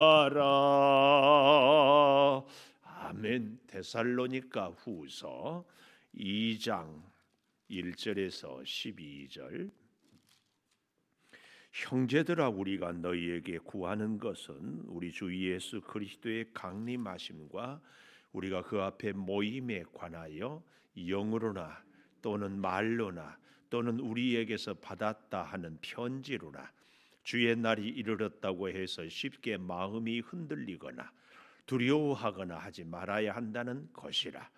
하라. 아멘. 데살로니가 후서 2장 1절에서 12절. 형제들아, 우리가 너희에게 구하는 것은 우리 주 예수 그리스도의 강림하심과 우리가 그 앞에 모임에 관하여 영으로나 또는 말로나 또는 우리에게서 받았다 하는 편지로나 주의 날이 이르렀다고 해서 쉽게 마음이 흔들리거나 두려워하거나 하지 말아야 한다는 것이라.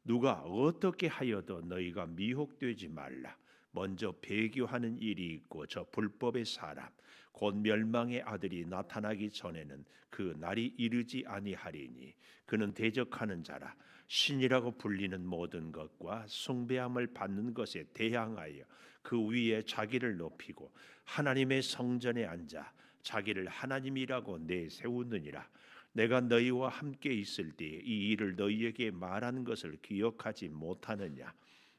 누가 어떻게 하여도 너희가 미혹되지 말라. 먼저 배교하는 일이 있고 저 불법의 사람 곧 멸망의 아들이 나타나기 전에는 그 날이 이르지 아니하리니 그는 대적하는 자라. 신이라고 불리는 모든 것과 숭배함을 받는 것에 대항하여 그 위에 자기를 높이고 하나님의 성전에 앉아 자기를 하나님이라고 내세우느니라. 내가 너희와 함께 있을 때에 이 일을 너희에게 말한 것을 기억하지 못하느냐.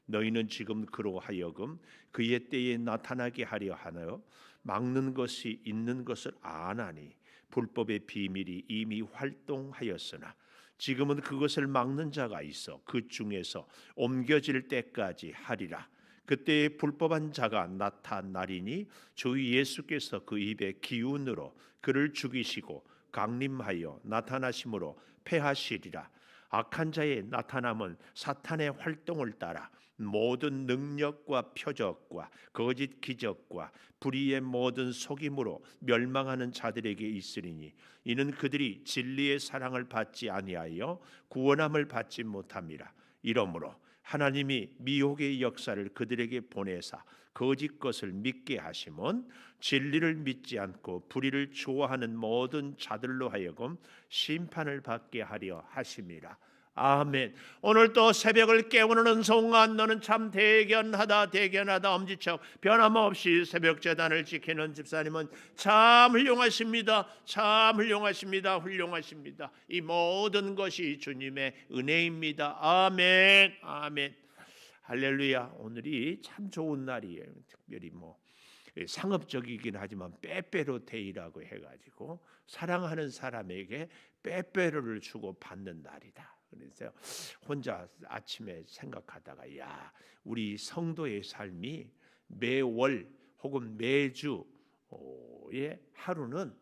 너희는 지금 그로 하여금 그의 때에 나타나게 하려 하여 막는 것이 있는 것을 아나니 불법의 비밀이 이미 활동하였으나 지금은 그것을 막는 자가 있어 그 중에서 옮겨질 때까지 하리라. 그때에 불법한 자가 나타나리니 주 예수께서 그 입의 기운으로 그를 죽이시고 강림하여 나타나심으로 패하시리라. 악한 자의 나타남은 사탄의 활동을 따라 모든 능력과 표적과 거짓 기적과 불의의 모든 속임으로 멸망하는 자들에게 있으리니 이는 그들이 진리의 사랑을 받지 아니하여 구원함을 받지 못함이라. 이러므로 하나님이 미혹의 역사를 그들에게 보내사 거짓 것을 믿게 하심은 진리를 믿지 않고 불의를 좋아하는 모든 자들로 하여금 심판을 받게 하려 하심이라. 아멘. 오늘 또 새벽을 깨우는 은송아, 너는 참 대견하다 엄지척 변함없이 새벽 제단을 지키는 집사님은 참 훌륭하십니다. 참 훌륭하십니다. 이 모든 것이 주님의 은혜입니다. 아멘. 아멘. 할렐루야. 오늘이 참 좋은 날이에요. 특별히 상업적이긴 하지만 빼빼로 데이라고 해가지고 사랑하는 사람에게 빼빼로를 주고 받는 날이다. 그래서 혼자 아침에 생각하다가 우리 성도의 삶이 매월 혹은 매주의 하루는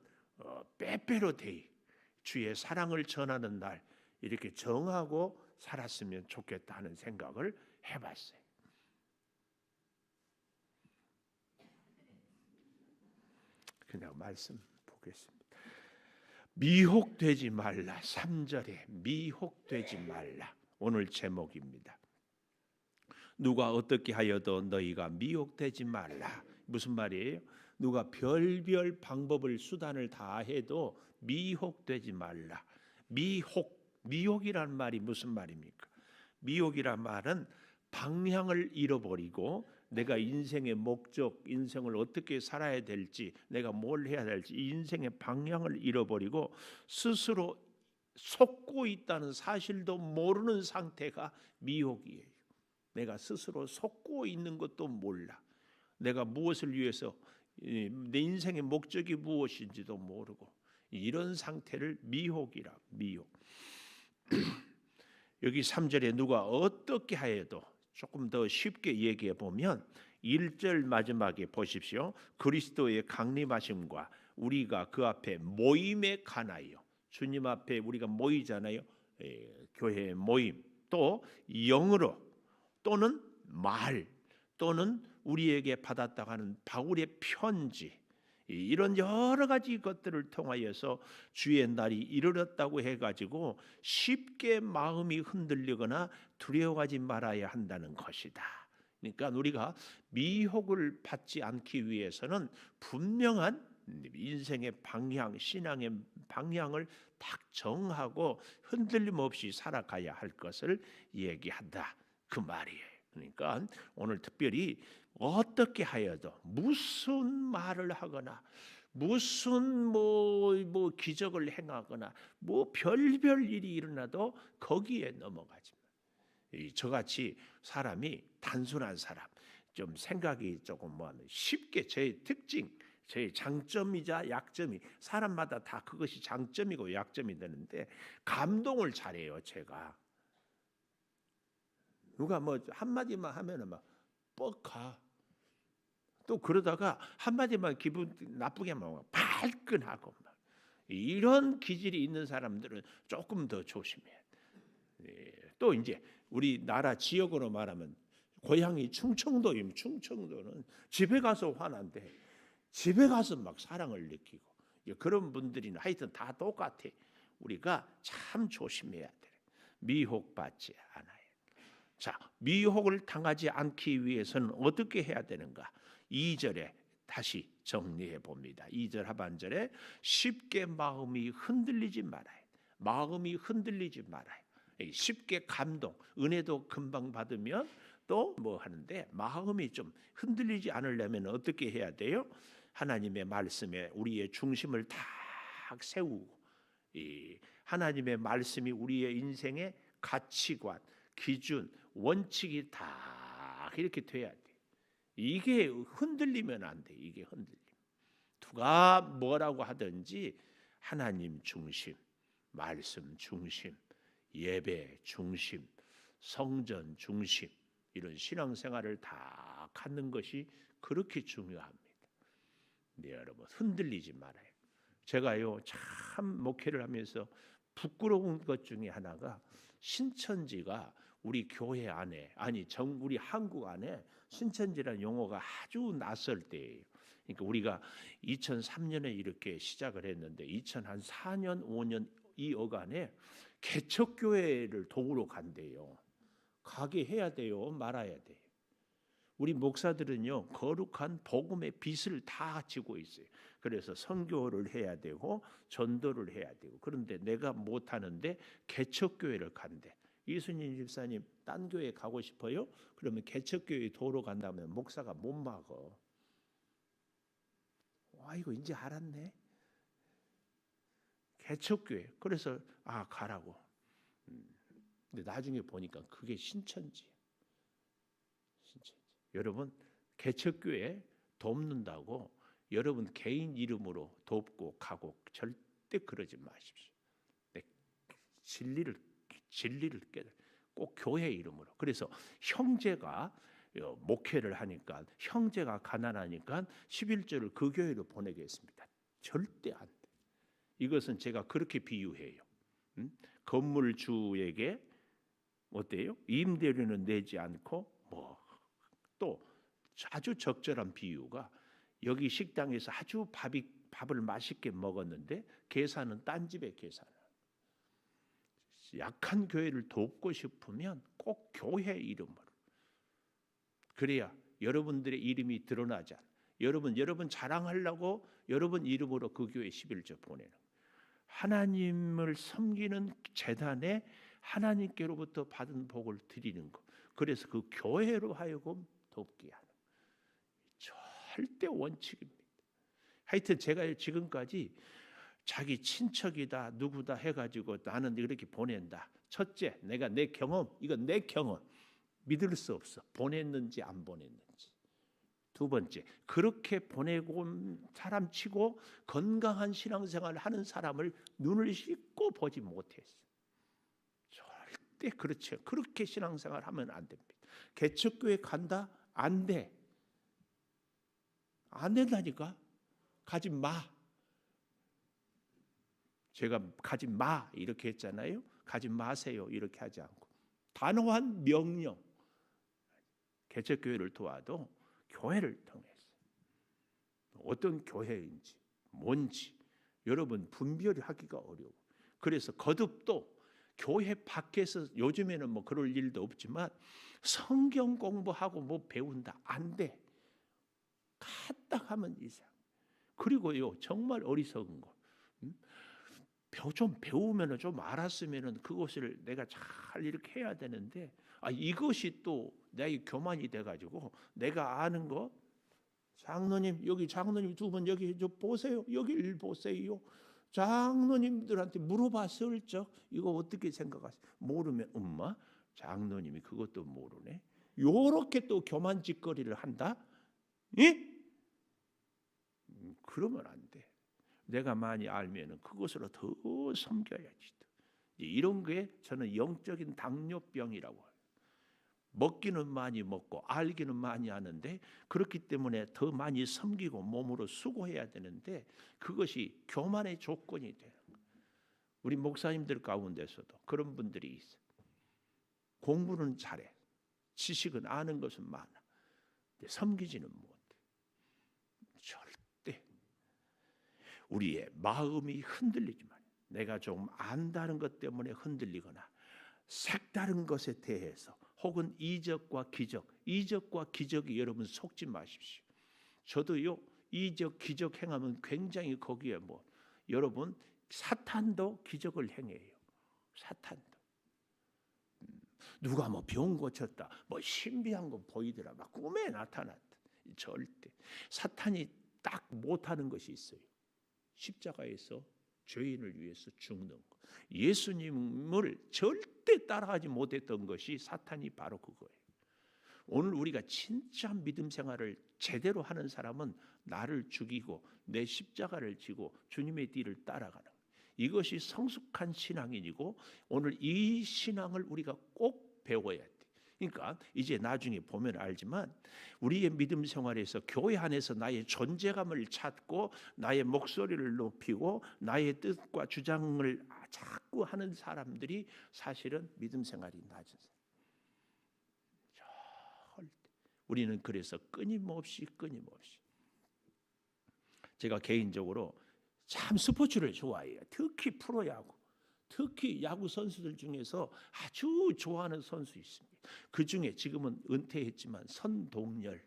빼빼로 데이, 주의 사랑을 전하는 날 이렇게 정하고 살았으면 좋겠다 하는 생각을 해봤어요. 그냥 말씀 보겠습니다. 미혹되지 말라. 3절에 미혹되지 말라. 오늘 제목입니다. 누가 어떻게 하여도 너희가 미혹되지 말라. 무슨 말이에요? 누가 별별 방법을 수단을 다 해도 미혹되지 말라. 미혹이란 말이 무슨 말입니까? 미혹이란 말은 방향을 잃어버리고 내가 인생의 목적, 인생을 어떻게 살아야 될지, 내가 뭘 해야 될지 인생의 방향을 잃어버리고 스스로 속고 있다는 사실도 모르는 상태가 미혹이에요. 내가 스스로 속고 있는 것도 몰라. 내가 무엇을 위해서, 내 인생의 목적이 무엇인지도 모르고 이런 상태를 미혹이라. 미혹. 여기 3절에 누가 어떻게 하여도 조금 더 쉽게 얘기해 보면 1절 마지막에 보십시오. 그리스도의 강림하심과 우리가 그 앞에 모임에 관하여, 주님 앞에 우리가 모이잖아요. 교회의 모임, 또 영으로 또는 말 또는 우리에게 받았다고 하는 바울의 편지, 이런 여러 가지 것들을 통하여서 주의 날이 이르렀다고 해가지고 쉽게 마음이 흔들리거나 두려워하지 말아야 한다는 것이다. 그러니까 우리가 미혹을 받지 않기 위해서는 분명한 인생의 방향, 신앙의 방향을 딱 정하고 흔들림 없이 살아가야 할 것을 얘기한다. 그 말이에요. 그러니까 오늘 특별히 어떻게 하여도 무슨 말을 하거나 무슨 기적을 행하거나 별별 일이 일어나도 거기에 넘어가지 마. 저같이 사람이 단순한 사람, 좀 생각이 조금 쉽게 제 특징 제 장점이자 약점이 사람마다 다 그것이 장점이고 약점이 되는데 감동을 잘해요. 제가 누가 뭐 한마디만 하면은 막 뻑가. 또 그러다가 한마디만 기분 나쁘게 하면 발끈하고 막 이런 기질이 있는 사람들은 조금 더 조심해야 돼. 또 이제 우리나라 지역으로 말하면 고향이 충청도이면 충청도는 집에 가서 화난데 집에 가서 막 사랑을 느끼고 그런 분들이는 하여튼 다 똑같아. 우리가 참 조심해야 돼. 미혹받지 않아요. 자, 미혹을 당하지 않기 위해서는 어떻게 해야 되는가? 2절에 다시 정리해 봅니다. 2절 하반절에 쉽게 마음이 흔들리지 말아요. 마음이 흔들리지 말아요. 쉽게 감동, 은혜도 금방 받으면 또 뭐 하는데 마음이 좀 흔들리지 않으려면 어떻게 해야 돼요? 하나님의 말씀에 우리의 중심을 딱 세우고 하나님의 말씀이 우리의 인생의 가치관, 기준, 원칙이 다 이렇게 돼야 돼. 이게 흔들리면 안 돼. 이게 흔들림. 누가 뭐라고 하든지 하나님 중심, 말씀 중심, 예배 중심, 성전 중심 이런 신앙생활을 다 갖는 것이 그렇게 중요합니다. 네, 여러분 흔들리지 말아요. 제가요 참 목회를 하면서 부끄러운 것 중에 하나가 신천지가 우리 교회 안에 우리 한국 안에 신천지라는 용어가 아주 낯설 때예요. 그러니까 우리가 2003년에 이렇게 시작을 했는데 2004년 5년 이 어간에 개척교회를 도우러 간대요. 가게 해야 돼요, 말아야 돼요. 우리 목사들은요 거룩한 복음의 빚을 다 지고 있어요. 그래서 선교를 해야 되고 전도를 해야 되고 그런데 내가 못하는데 개척교회를 간대. 이순신 집사님 딴 교회 가고 싶어요? 그러면 개척교회 도로 간다면 목사가 못 막어. 와 이거 이제 알았네. 개척교회. 그래서 가라고. 근데 나중에 보니까 그게 신천지예요. 신천지. 여러분 개척교회 돕는다고 여러분 개인 이름으로 돕고 가고 절대 그러지 마십시오. 진리를 깨달아 꼭 교회 이름으로. 그래서 형제가 목회를 하니까 형제가 가난하니까 11조를 그 교회로 보내겠습니다. 절대 안 돼. 이것은 제가 그렇게 비유해요. 건물주에게 어때요? 임대료는 내지 않고 또 아주 적절한 비유가 여기 식당에서 아주 밥을 맛있게 먹었는데 계산은 딴 집에 계산을. 약한 교회를 돕고 싶으면 꼭 교회 이름으로. 그래야 여러분들의 이름이 드러나지 않아. 여러분 자랑하려고 여러분 이름으로 그 교회 11조 보내는. 하나님을 섬기는 재단에 하나님께로부터 받은 복을 드리는 것. 그래서 그 교회로 하여금 돕게 하는. 절대 원칙입니다. 하여튼 제가 지금까지 자기 친척이다 누구다 해가지고 나는 이렇게 보낸다. 첫째, 내가 내 경험, 이건 내 경험. 믿을 수 없어. 보냈는지 안 보냈는지. 두 번째, 그렇게 보내고 온 사람 치고 건강한 신앙생활을 하는 사람을 눈을 씻고 보지 못했어. 절대 그렇죠. 그렇게 신앙생활 하면 안 됩니다. 개척교회 간다? 안 돼. 안 된다니까. 가지 마. 제가 가지 마 이렇게 했잖아요. 가지 마세요 이렇게 하지 않고 단호한 명령. 개척교회를 도와도 교회를 통해서 어떤 교회인지 뭔지 여러분 분별하기가 어려워. 그래서 거듭도 교회 밖에서 요즘에는 뭐 그럴 일도 없지만 성경 공부하고 뭐 배운다 안 돼. 까딱하면 이상. 그리고요 정말 어리석은 거. 좀 배우면은 좀 알았으면은 그것을 내가 잘 이렇게 해야 되는데 이것이 또 내 교만이 돼가지고 내가 아는 거 장로님 여기 장로님 두 분 여기 좀 보세요. 여기 보세요. 장로님들한테 물어봤을 적 이거 어떻게 생각하세요? 모르면 엄마 장로님이 그것도 모르네. 요렇게 또 교만짓거리를 한다. 예? 그러면 안 돼. 내가 많이 알면은 그것으로 더 섬겨야지. 이런 게 저는 영적인 당뇨병이라고 해요. 먹기는 많이 먹고 알기는 많이 아는데 그렇기 때문에 더 많이 섬기고 몸으로 수고해야 되는데 그것이 교만의 조건이 돼요. 우리 목사님들 가운데서도 그런 분들이 있어요. 공부는 잘해. 지식은 아는 것은 많아. 근데 섬기지는 못해. 절대 우리의 마음이 흔들리지 말아요. 내가 좀 안다는 것 때문에 흔들리거나 색다른 것에 대해서 혹은 이적과 기적이 여러분 속지 마십시오. 저도요 이적 기적 행하면 굉장히 거기에 여러분 사탄도 기적을 행해요. 사탄도 누가 병 고쳤다, 신비한 거 보이더라, 막 꿈에 나타났다. 절대 사탄이 딱 못하는 것이 있어요. 십자가에서 죄인을 위해서 죽는 것. 예수님을 절대 따라하지 못했던 것이 사탄이 바로 그거예요. 오늘 우리가 진짜 믿음 생활을 제대로 하는 사람은 나를 죽이고 내 십자가를 지고 주님의 뒤를 따라가는 거예요. 이것이 성숙한 신앙인이고 오늘 이 신앙을 우리가 꼭 배워야 돼. 그러니까 이제 나중에 보면 알지만 우리의 믿음 생활에서 교회 안에서 나의 존재감을 찾고 나의 목소리를 높이고 나의 뜻과 주장을 자꾸 하는 사람들이 사실은 믿음 생활이 낮은 사람. 우리는 그래서 끊임없이 제가 개인적으로 참 스포츠를 좋아해요. 특히 프로야구. 특히 야구 선수들 중에서 아주 좋아하는 선수 있습니다. 그 중에 지금은 은퇴했지만 선동열.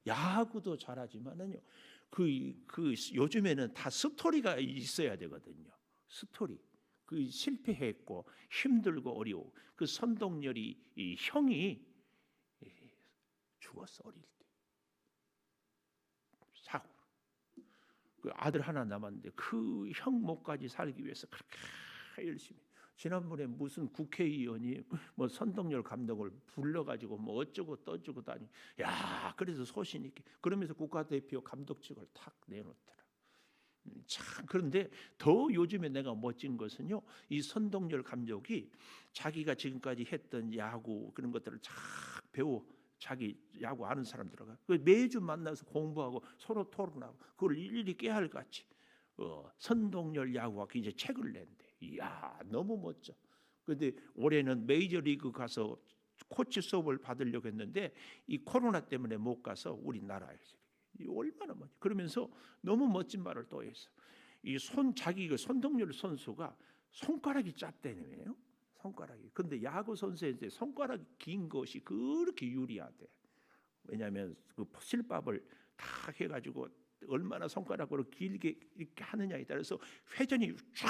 야구도 잘하지만은요. 요즘에는 다 스토리가 있어야 되거든요. 스토리. 실패했고 힘들고 어려워. 선동열이 이 형이 죽었어 어릴 때. 사고. 아들 하나 남았는데 그 형 목까지 살기 위해서 그렇게 열심히. 지난번에 무슨 국회의원이 선동열 감독을 불러가지고 어쩌고 떠주고 다니. 야, 그래서 소신 있게 그러면서 국가대표 감독직을 탁 내놓더라. 참 그런데 더 요즘에 내가 멋진 것은요, 이 선동열 감독이 자기가 지금까지 했던 야구 그런 것들을 쫙 자기 야구 아는 사람들과 매주 만나서 공부하고 서로 토론하고 그걸 일일이 깨알같이 선동열 야구가 이제 책을 낸대. 이야, 너무 멋져. 그런데 올해는 메이저리그 가서 코치 수업을 받으려고 했는데 이 코로나 때문에 못 가서 우리나라에서. 얼마나 멋져. 그러면서 너무 멋진 말을 또 했어. 자기 선동열 선수가 손가락이 짧다네요. 손가락이. 근데 야구 선수한테 손가락이 긴 것이 그렇게 유리하대. 왜냐하면 실밥을 다 해가지고 얼마나 손가락으로 길게 이렇게 하느냐에 따라서 회전이 쫙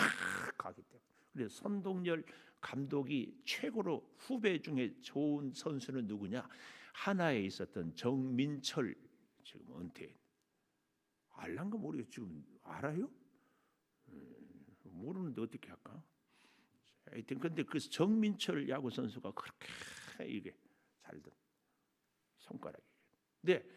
가기 때문에. 그래서 선동열 감독이 최고로 후배 중에 좋은 선수는 누구냐? 하나에 있었던 정민철, 지금 은퇴. 알란가 모르겠어. 지금 알아요? 모르는데 어떻게 할까? 하여튼 근데 정민철 야구 선수가 그렇게 이게 잘든 손가락이. 근데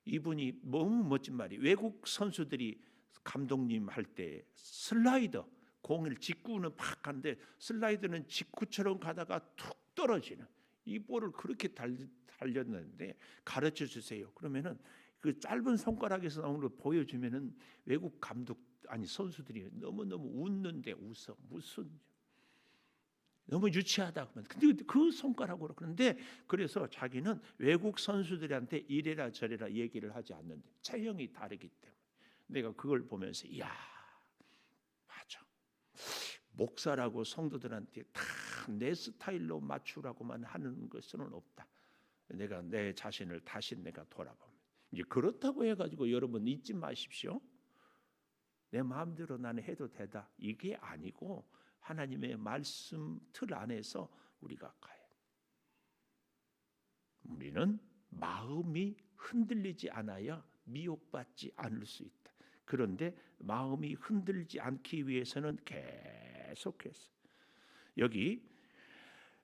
이분이 너무 멋진 말이, 외국 선수들이 감독님 할 때 슬라이더 공을 직구는 팍 하는데 슬라이더는 직구처럼 가다가 툭 떨어지는 이 볼을 그렇게 달렸는데 가르쳐 주세요. 그러면은 그 짧은 손가락에서 나오는 걸 보여주면은 외국 선수들이 너무너무 웃는데 웃어. 무슨 너무 유치하다. 근데 그 손가락으로. 그런데 그래서 자기는 외국 선수들한테 이래라 저래라 얘기를 하지 않는데 체형이 다르기 때문에 내가 그걸 보면서 이야, 맞아. 목사라고 성도들한테 다 내 스타일로 맞추라고만 하는 것은 없다. 내가 내 자신을 다시 내가 돌아보면 이제 그렇다고 해가지고 여러분 잊지 마십시오. 내 마음대로 나는 해도 되다. 이게 아니고 하나님의 말씀 틀 안에서 우리가 가야 돼. 우리는 마음이 흔들리지 않아야 미혹받지 않을 수 있다. 그런데 마음이 흔들리지 않기 위해서는 계속해서 여기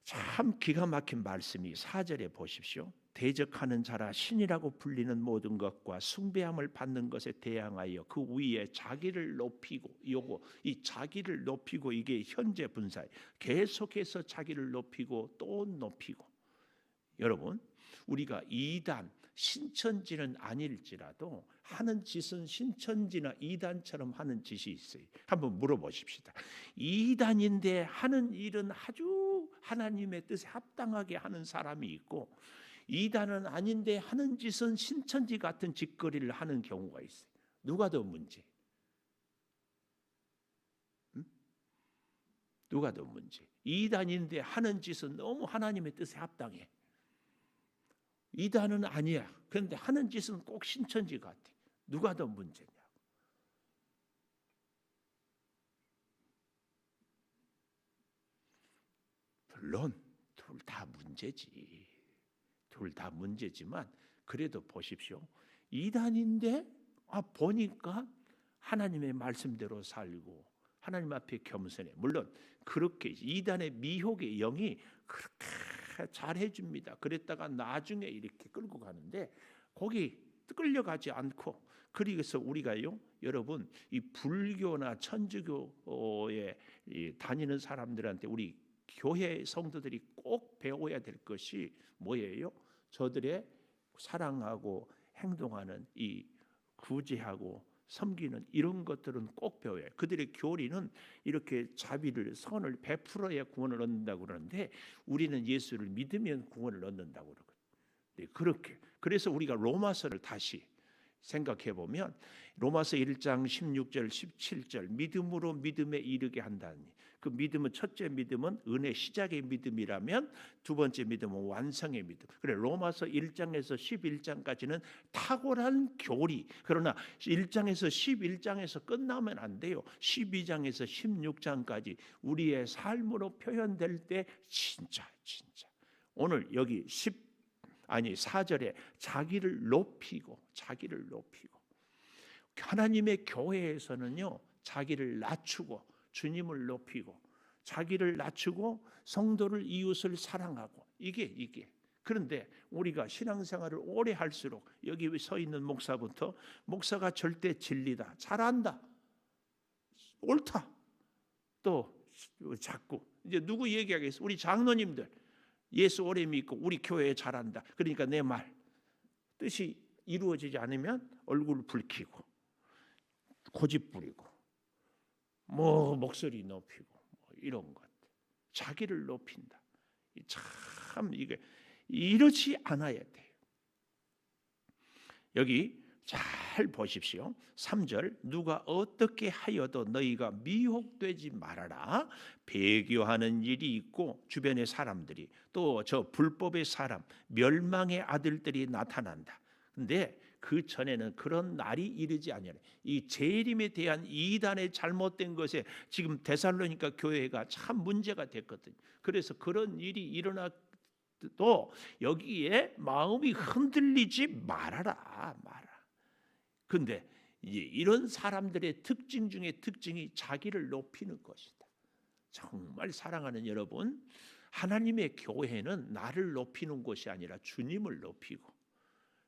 참 기가 막힌 말씀이 4절에 보십시오. 대적하는 자라 신이라고 불리는 모든 것과 숭배함을 받는 것에 대항하여 그 위에 자기를 높이고, 이 자기를 높이고, 이게 현재 분사예요. 계속해서 자기를 높이고 또 높이고. 여러분, 우리가 이단 신천지는 아닐지라도 하는 짓은 신천지나 이단처럼 하는 짓이 있어요. 한번 물어보십시다. 이단인데 하는 일은 아주 하나님의 뜻에 합당하게 하는 사람이 있고, 이단은 아닌데 하는 짓은 신천지 같은 짓거리를 하는 경우가 있어요. 누가 더 문제? 누가 더 문제? 이단인데 하는 짓은 너무 하나님의 뜻에 합당해. 이단은 아니야. 그런데 하는 짓은 꼭 신천지 같아. 누가 더 문제냐? 물론 둘 다 문제지. 둘 다 문제지만 그래도 보십시오. 이단인데 보니까 하나님의 말씀대로 살고 하나님 앞에 겸손해. 물론 그렇게 이단의 미혹의 영이 그렇게 잘해줍니다. 그랬다가 나중에 이렇게 끌고 가는데 거기 끌려가지 않고, 그래서 우리가요, 여러분, 이 불교나 천주교에 다니는 사람들한테 우리 교회 성도들이 꼭 배워야 될 것이 뭐예요? 저들의 사랑하고 행동하는 이 구제하고 섬기는 이런 것들은 꼭 배워야 해요. 그들의 교리는 이렇게 자비를, 선을 베풀어야 구원을 얻는다고 그러는데 우리는 예수를 믿으면 구원을 얻는다고 그러거든요. 네, 그렇게. 그래서 우리가 로마서를 다시 생각해 보면 로마서 1장 16절 17절 믿음으로 믿음에 이르게 한다니, 그 믿음은, 첫째 믿음은 은혜 시작의 믿음이라면 두 번째 믿음은 완성의 믿음. 그래, 로마서 1장에서 11장까지는 탁월한 교리. 그러나 1장에서 11장에서 끝나면 안 돼요. 12장에서 16장까지 우리의 삶으로 표현될 때 진짜 오늘 여기 4절에 자기를 높이고 하나님의 교회에서는요, 자기를 낮추고 주님을 높이고 자기를 낮추고 성도를, 이웃을 사랑하고 이게 그런데 우리가 신앙생활을 오래 할수록 여기 서 있는 목사부터, 목사가 절대 진리다, 잘한다, 옳다, 또 자꾸 이제 누구 얘기하겠어? 우리 장로님들 예수 오래 믿고 우리 교회에 잘한다. 그러니까 내 말 뜻이 이루어지지 않으면 얼굴 붉히고 고집 부리고 목소리 높이고 이런 것, 자기를 높인다. 참 이게 이렇지 않아야 돼요. 여기 잘 보십시오. 3절, 누가 어떻게 하여도 너희가 미혹되지 말아라. 배교하는 일이 있고 주변의 사람들이, 또 저 불법의 사람, 멸망의 아들들이 나타난다. 근데 그 전에는 그런 날이 이르지 아니하네. 이 재림에 대한 이단의 잘못된 것에 지금 데살로니가 교회가 참 문제가 됐거든요. 그래서 그런 일이 일어나도 여기에 마음이 흔들리지 말아라. 근데 이런 사람들의 특징 중에 특징이 자기를 높이는 것이다. 정말 사랑하는 여러분, 하나님의 교회는 나를 높이는 것이 아니라 주님을 높이고,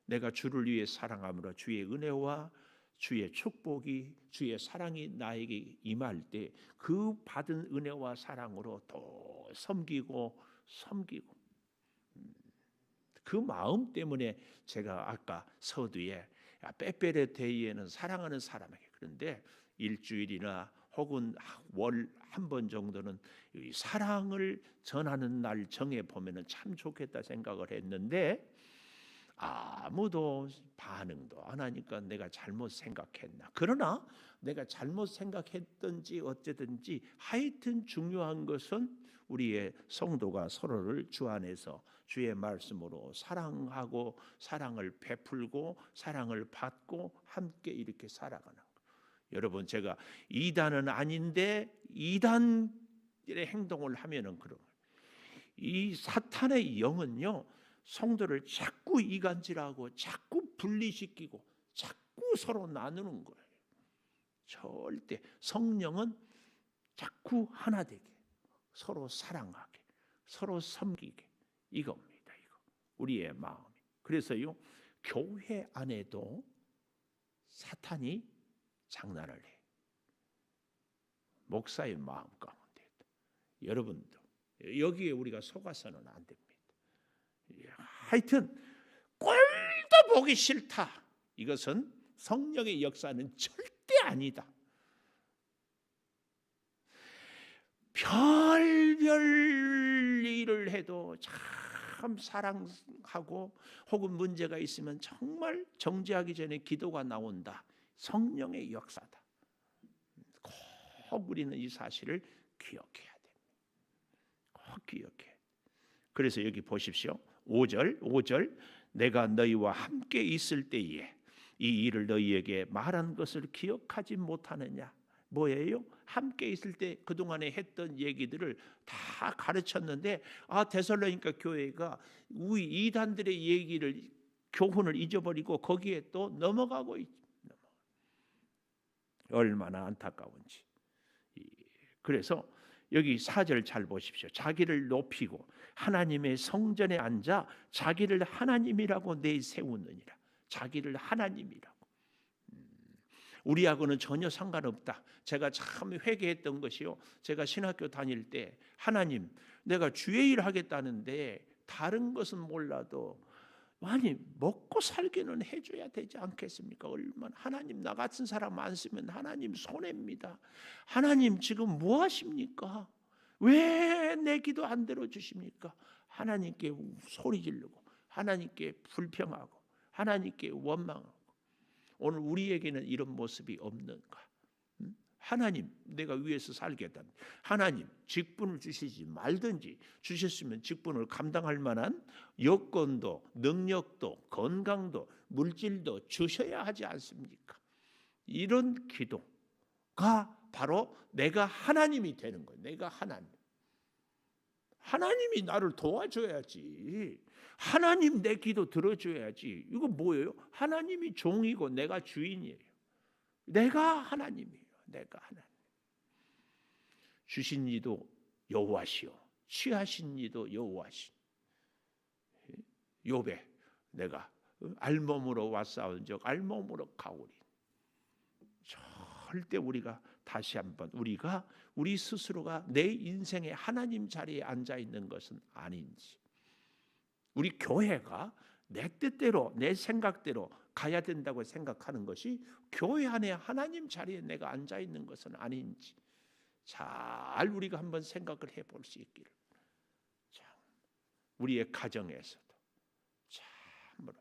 내가 주를 위해 사랑함으로 주의 은혜와 주의 축복이, 주의 사랑이 나에게 임할 때 그 받은 은혜와 사랑으로 더 섬기고 그 마음 때문에 제가 아까 서두에 빼빼레데이에는 사랑하는 사람에게, 그런데 일주일이나 혹은 월 한 번 정도는 사랑을 전하는 날 정해 보면은 참 좋겠다 생각을 했는데 아무도 반응도 안 하니까 내가 잘못 생각했나. 그러나 내가 잘못 생각했든지 어쨌든지 하여튼 중요한 것은 우리의 성도가 서로를 주 안에서 주의 말씀으로 사랑하고 사랑을 베풀고 사랑을 받고 함께 이렇게 살아가는 것. 여러분, 제가 이단은 아닌데 이단의 행동을 하면은 그런 거예요. 이 사탄의 영은요, 성도를 자꾸 이간질하고 자꾸 분리시키고 자꾸 서로 나누는 거예요. 절대 성령은 자꾸 하나 되게, 서로 사랑하게, 서로 섬기게, 이겁니다. 이거 우리의 마음이. 그래서요, 교회 안에도 사탄이 장난을 해. 목사의 마음 가운데. 여러분도 여기에 우리가 속아서는 안 됩니다. 하여튼 꼴도 보기 싫다. 이것은 성령의 역사는 절대 아니다. 별별 일을 해도 참 사랑하고 혹은 문제가 있으면 정말 정죄하기 전에 기도가 나온다. 성령의 역사다. 꼭 우리는 이 사실을 기억해야 됩니다. 꼭 기억해. 그래서 여기 보십시오. 5절 내가 너희와 함께 있을 때에 이 일을 너희에게 말한 것을 기억하지 못하느냐. 뭐예요? 함께 있을 때 그동안에 했던 얘기들을 다 가르쳤는데 데살로니가 교회가 우리 이단들의 얘기를 교훈을 잊어버리고 거기에 또 넘어가고 있죠. 얼마나 안타까운지. 그래서 여기 4절 잘 보십시오. 자기를 높이고 하나님의 성전에 앉아 자기를 하나님이라고 내세우느니라. 자기를 하나님이라고. 우리하고는 전혀 상관없다. 제가 참 회개했던 것이요. 제가 신학교 다닐 때 하나님, 내가 주의 일 하겠다는데 다른 것은 몰라도 아니 먹고 살기는 해줘야 되지 않겠습니까? 얼마나 하나님 나 같은 사람 안 쓰면 하나님 손해입니다. 하나님 지금 뭐 하십니까? 왜 내 기도 안 들어주십니까? 하나님께 소리 지르고 하나님께 불평하고 하나님께 원망하고. 오늘 우리에게는 이런 모습이 없는가? 하나님 내가 위에서 살겠다. 하나님 직분을 주시지 말든지 주셨으면 직분을 감당할 만한 여건도 능력도 건강도 물질도 주셔야 하지 않습니까? 이런 기도가 바로 내가 하나님이 되는 거예요. 내가 하나님이 나를 도와줘야지. 하나님 내 기도 들어줘야지. 이거 뭐예요? 하나님이 종이고 내가 주인이에요. 내가 하나님이에요. 내가 하나님. 주신 이도 여호와시오. 취하신 이도 여호와시오. 욥에 내가 알몸으로 왔사온 적 알몸으로 가오리. 절대 우리가 다시 한번 우리가 우리 스스로가 내 인생의 하나님 자리에 앉아 있는 것은 아닌지, 우리 교회가 내 뜻대로 내 생각대로 가야 된다고 생각하는 것이 교회 안에 하나님 자리에 내가 앉아 있는 것은 아닌지 잘 우리가 한번 생각을 해볼 수 있기를. 참 우리의 가정에서도 참으로.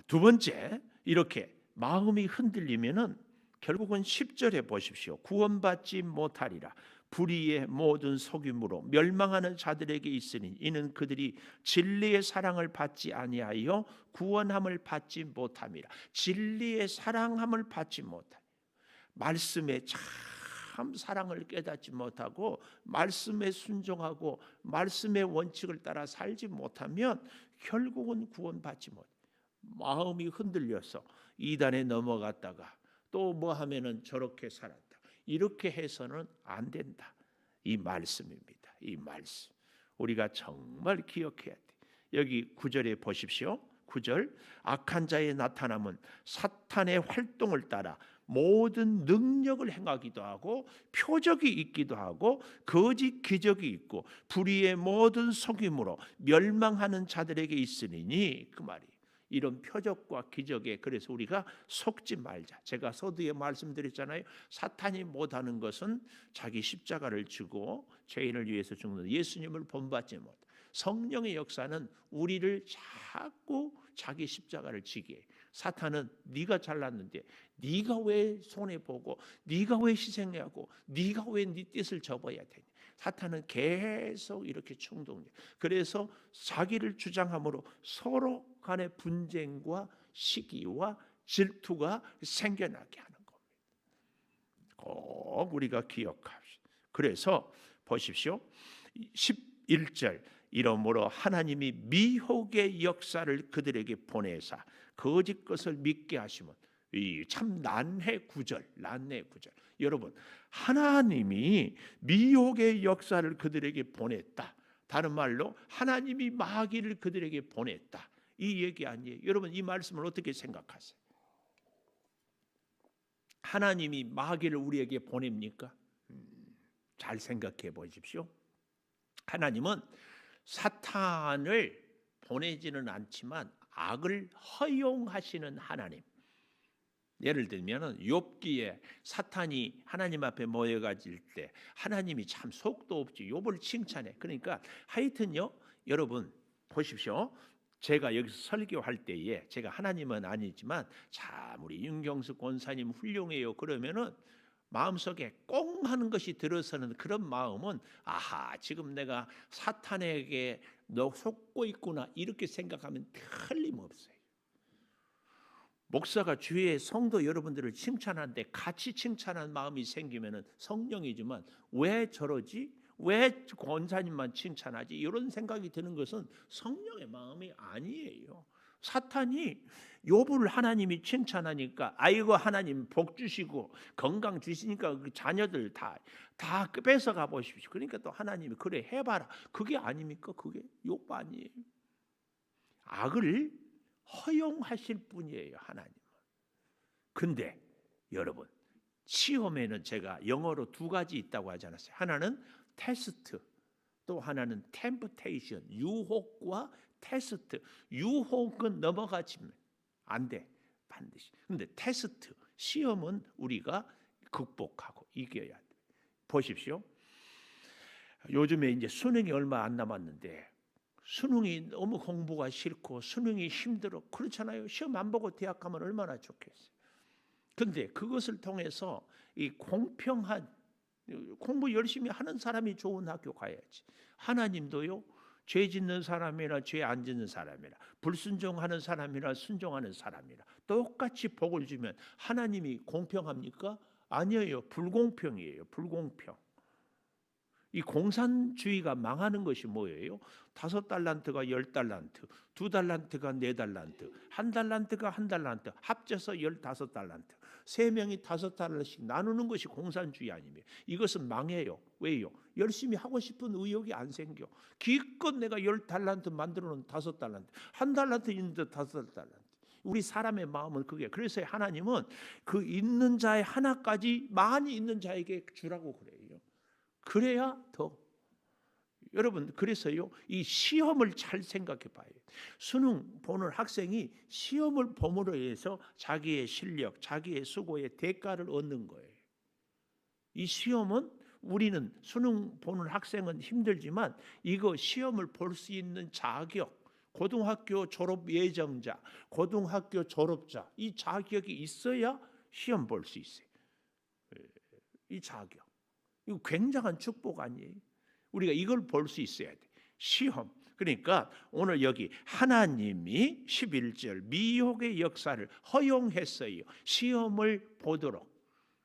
두 번째, 이렇게 마음이 흔들리면은 결국은 10절에 보십시오. 구원받지 못하리라. 불의의 모든 속임으로 멸망하는 자들에게 있으니 이는 그들이 진리의 사랑을 받지 아니하여 구원함을 받지 못함이라. 진리의 사랑함을 받지 못하니 말씀에 참 사랑을 깨닫지 못하고 말씀에 순종하고 말씀의 원칙을 따라 살지 못하면 결국은 구원받지 못해. 마음이 흔들려서 이단에 넘어갔다가 또 뭐 하면은 저렇게 살았다. 이렇게 해서는 안 된다. 이 말씀입니다. 이 말씀. 우리가 정말 기억해야 돼. 여기 9절에 보십시오. 9절. 악한 자의 나타남은 사탄의 활동을 따라 모든 능력을 행하기도 하고 표적이 있기도 하고 거짓 기적이 있고 불의의 모든 속임으로 멸망하는 자들에게 있으리니, 그 말이 이런 표적과 기적에 그래서 우리가 속지 말자. 제가 서두에 말씀드렸잖아요. 사탄이 못하는 것은 자기 십자가를 지고 죄인을 위해서 죽는 예수님을 본받지 못. 성령의 역사는 우리를 자꾸 자기 십자가를 지게 해. 사탄은 네가 잘났는데 네가 왜 손해보고 네가 왜 희생하고 네가 왜 네 뜻을 접어야 되냐. 사탄은 계속 이렇게 충동해. 그래서 자기를 주장함으로 서로 간의 분쟁과 시기와 질투가 생겨나게 하는 겁니다. 꼭 우리가 기억합시다. 그래서 보십시오. 11절. 이러므로 하나님이 미혹의 역사를 그들에게 보내사 거짓 것을 믿게 하시면, 이 참 난해 구절. 여러분, 하나님이 미혹의 역사를 그들에게 보냈다. 다른 말로 하나님이 마귀를 그들에게 보냈다, 이 얘기 아니에요. 여러분, 이 말씀을 어떻게 생각하세요? 하나님이 마귀를 우리에게 보냅니까? 잘 생각해 보십시오. 하나님은 사탄을 보내지는 않지만 악을 허용하시는 하나님. 예를 들면 욥기에 사탄이 하나님 앞에 모여가질 때 하나님이 참 속도 없이 욥을 칭찬해. 그러니까 하여튼요, 여러분 보십시오. 제가 여기서 설교할 때에 제가 하나님은 아니지만 참 우리 윤경수 권사님 훌륭해요 그러면은 마음속에 꽁 하는 것이 들어서는 그런 마음은, 아하, 지금 내가 사탄에게 너 속고 있구나, 이렇게 생각하면 틀림없어요. 목사가 주위의 성도 여러분들을 칭찬하는데 같이 칭찬한 마음이 생기면은 성령이지만 왜 저러지? 왜 권사님만 칭찬하지? 이런 생각이 드는 것은 성령의 마음이 아니에요. 사탄이 욥을 하나님이 칭찬하니까, 아이고 하나님 복 주시고 건강 주시니까 그 자녀들 다 뺏어가 보십시오. 그러니까 또 하나님이 그래 해봐라, 그게 아닙니까? 그게 욥 아니에요. 악을 허용하실 분이에요, 하나님은. 근데 여러분, 시험에는 제가 영어로 두 가지 있다고 하지 않았어요? 하나는 테스트, 또 하나는 템프테이션, 유혹과 테스트. 유혹은 넘어가지면 안 돼, 반드시. 근데 테스트, 시험은 우리가 극복하고 이겨야 돼. 보십시오. 요즘에 이제 수능이 얼마 안 남았는데 수능이 너무 공부가 싫고 수능이 힘들어, 그렇잖아요. 시험 안 보고 대학 가면 얼마나 좋겠어요. 근데 그것을 통해서 이 공평한, 공부 열심히 하는 사람이 좋은 학교 가야지. 하나님도요, 죄 짓는 사람이나 죄 안 짓는 사람이나 불순종하는 사람이나 순종하는 사람이나 똑같이 복을 주면 하나님이 공평합니까? 아니에요. 불공평이에요. 불공평. 이 공산주의가 망하는 것이 뭐예요? 5달란트가 10달란트, 2달란트가 4달란트, 1달란트가 1달란트, 합쳐서 15달란트, 3명이 5달러씩 나누는 것이 공산주의 아닙니까? 이것은 망해요. 왜요? 열심히 하고 싶은 의욕이 안 생겨. 기껏 내가 10달란트 만들어 놓은 5달란트, 1달란트 있는데 5달란트. 우리 사람의 마음은 그게. 그래서 하나님은 그 있는 자의 하나까지 많이 있는 자에게 주라고 그래요. 그래야 더. 여러분, 그래서요, 이 시험을 잘 생각해 봐요. 수능 보는 학생이 시험을 봄으로 해서 자기의 실력, 자기의 수고의 대가를 얻는 거예요. 이 시험은, 우리는 수능 보는 학생은 힘들지만 이거 시험을 볼 수 있는 자격, 고등학교 졸업 예정자, 고등학교 졸업자, 이 자격이 있어야 시험 볼 수 있어요. 이 자격. 이거 굉장한 축복 아니에요? 우리가 이걸 볼 수 있어야 돼. 시험. 그러니까 오늘 여기 하나님이 11절 미혹의 역사를 허용했어요. 시험을 보도록.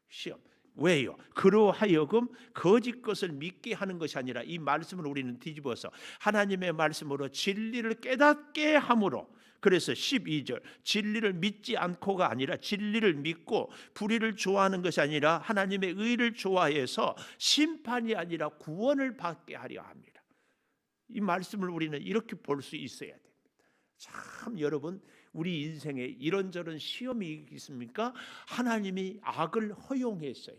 시험. 왜요? 그러하여금 거짓 것을 믿게 하는 것이 아니라, 이 말씀을 우리는 뒤집어서 하나님의 말씀으로 진리를 깨닫게 함으로. 그래서 12절 진리를 믿지 않고가 아니라 진리를 믿고 불의를 좋아하는 것이 아니라 하나님의 의를 좋아해서 심판이 아니라 구원을 받게 하려 합니다. 이 말씀을 우리는 이렇게 볼 수 있어야 됩니다. 참 여러분, 우리 인생에 이런저런 시험이 있습니까? 하나님이 악을 허용했어요.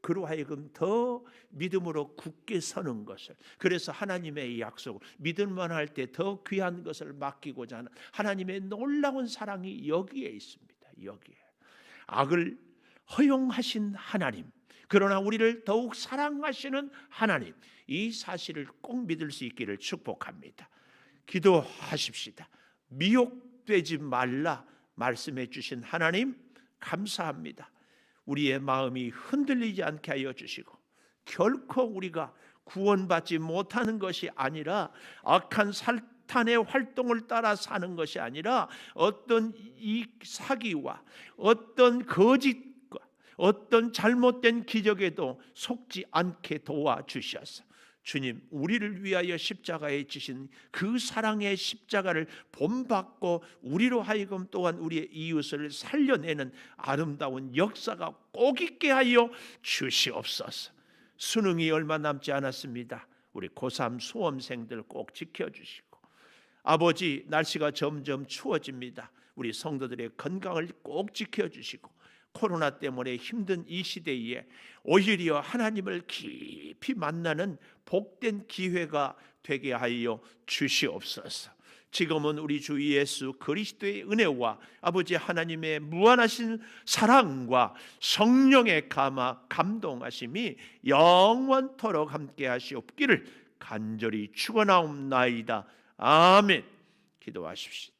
그러하여금 더 믿음으로 굳게 서는 것을, 그래서 하나님의 약속, 믿을만 할 때 더 귀한 것을 맡기고자 하는 하나님의 놀라운 사랑이 여기에 있습니다. 여기에 악을 허용하신 하나님, 그러나 우리를 더욱 사랑하시는 하나님, 이 사실을 꼭 믿을 수 있기를 축복합니다. 기도하십시다. 미혹되지 말라 말씀해 주신 하나님 감사합니다. 우리의 마음이 흔들리지 않게 하여 주시고, 결코 우리가 구원받지 못하는 것이 아니라 악한 사탄의 활동을 따라 사는 것이 아니라 어떤 이 사기와 어떤 거짓과 어떤 잘못된 기적에도 속지 않게 도와주셔서, 주님, 우리를 위하여 십자가에 지신 그 사랑의 십자가를 본받고 우리로 하여금 또한 우리의 이웃을 살려내는 아름다운 역사가 꼭 있게 하여 주시옵소서. 수능이 얼마 남지 않았습니다. 우리 고3 수험생들 꼭 지켜주시고, 아버지 날씨가 점점 추워집니다. 우리 성도들의 건강을 꼭 지켜주시고, 코로나 때문에 힘든 이 시대에 오히려 하나님을 깊이 만나는 복된 기회가 되게 하여 주시옵소서. 지금은 우리 주 예수 그리스도의 은혜와 아버지 하나님의 무한하신 사랑과 성령의 감동하심이 영원토록 함께 하시옵기를 간절히 축원하옵나이다. 아멘. 기도하십시오.